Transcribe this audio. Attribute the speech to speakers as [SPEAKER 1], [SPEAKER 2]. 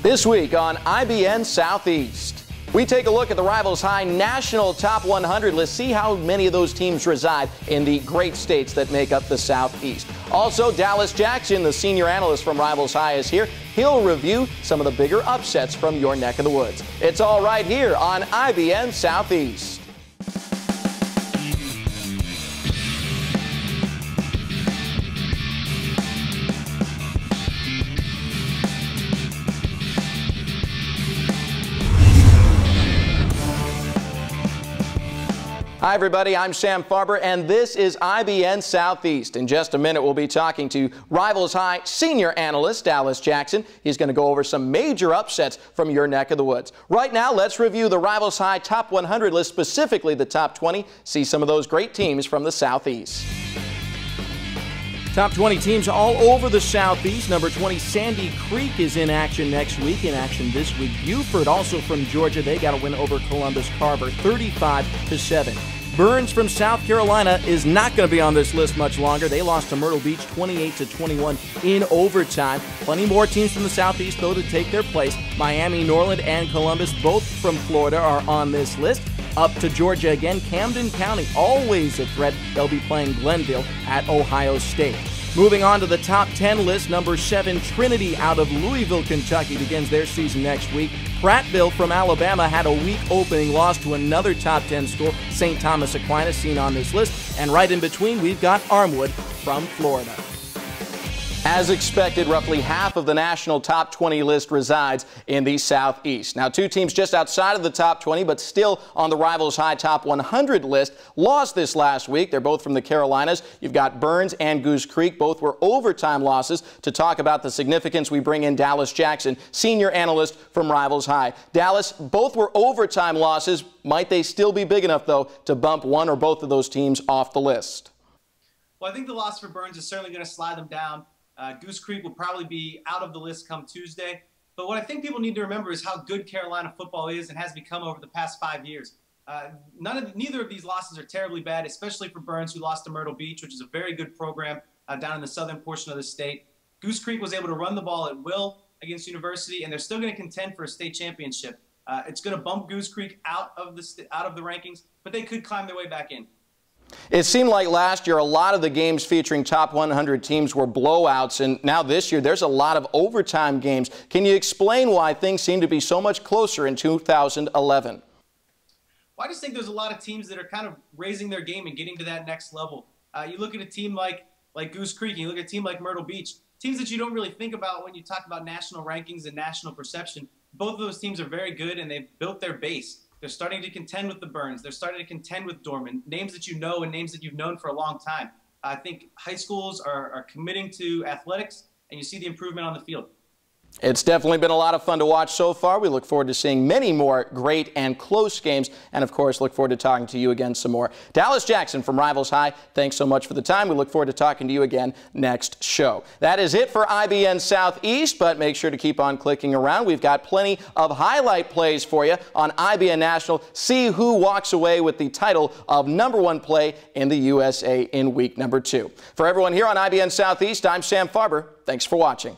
[SPEAKER 1] This week on iBN Southeast, we take a look at the Rivals High National Top 100 list, see how many of those teams reside in the great states that make up the Southeast. Also, Dallas Jackson, the senior analyst from Rivals High, is here. He'll review some of the bigger upsets from your neck of the woods. It's all right here on iBN Southeast. Hi everybody, I'm Sam Farber and this is iBN Southeast. In just a minute we'll be talking to Rivals High senior analyst Dallas Jackson. He's going to go over some major upsets from your neck of the woods. Right now let's review the Rivals High Top 100 list, specifically the top 20. See some of those great teams from the Southeast. Top 20 teams all over the Southeast. Number 20, Sandy Creek is in action next week. In action this week, Buford, also from Georgia. They got a win over Columbus Carver, 35-7. Burns from South Carolina is not going to be on this list much longer. They lost to Myrtle Beach 28-21 in overtime. Plenty more teams from the Southeast, though, to take their place. Miami, Norland, and Columbus, both from Florida, are on this list. Up to Georgia again, Camden County, always a threat. They'll be playing Glenville at Ohio State. Moving on to the top 10 list, number 7, Trinity out of Louisville, Kentucky begins their season next week. Prattville from Alabama had a weak opening loss to another top 10 school, St. Thomas Aquinas, seen on this list. And right in between, we've got Armwood from Florida. As expected, roughly half of the national top 20 list resides in the Southeast. Now, two teams just outside of the top 20, but still on the Rivals High top 100 list, lost this last week. They're both from the Carolinas. You've got Burns and Goose Creek. Both were overtime losses. To talk about the significance, we bring in Dallas Jackson, senior analyst from Rivals High. Dallas, both were overtime losses. Might they still be big enough, though, to bump one or both of those teams off the list?
[SPEAKER 2] Well, I think the loss for Burns is certainly going to slide them down. Goose Creek will probably be out of the list come Tuesday. But what I think people need to remember is how good Carolina football is and has become over the past 5 years. Neither of these losses are terribly bad, especially for Burns, who lost to Myrtle Beach, which is a very good program down in the southern portion of the state. Goose Creek was able to run the ball at will against University, and they're still going to contend for a state championship. It's going to bump Goose Creek out of the rankings, but they could climb their way back in.
[SPEAKER 1] It seemed like last year a lot of the games featuring top 100 teams were blowouts, and now this year there's a lot of overtime games. Can you explain why things seem to be so much closer in 2011?
[SPEAKER 2] Well, I just think there's a lot of teams that are kind of raising their game and getting to that next level. You look at a team like Goose Creek, and you look at a team like Myrtle Beach, teams that you don't really think about when you talk about national rankings and national perception. Both of those teams are very good, and they've built their base. They're starting to contend with the Burns. They're starting to contend with Dorman, names that you know and names that you've known for a long time. I think high schools are committing to athletics, and you see the improvement on the field.
[SPEAKER 1] It's definitely been a lot of fun to watch so far. We look forward to seeing many more great and close games, and of course look forward to talking to you again some more. Dallas Jackson from Rivals High, thanks so much for the time. We look forward to talking to you again next show. That is it for iBN Southeast, but make sure to keep on clicking around. We've got plenty of highlight plays for you on iBN National. See who walks away with the title of #1 play in the USA in week number 2. For everyone here on iBN Southeast, I'm Sam Farber. Thanks for watching.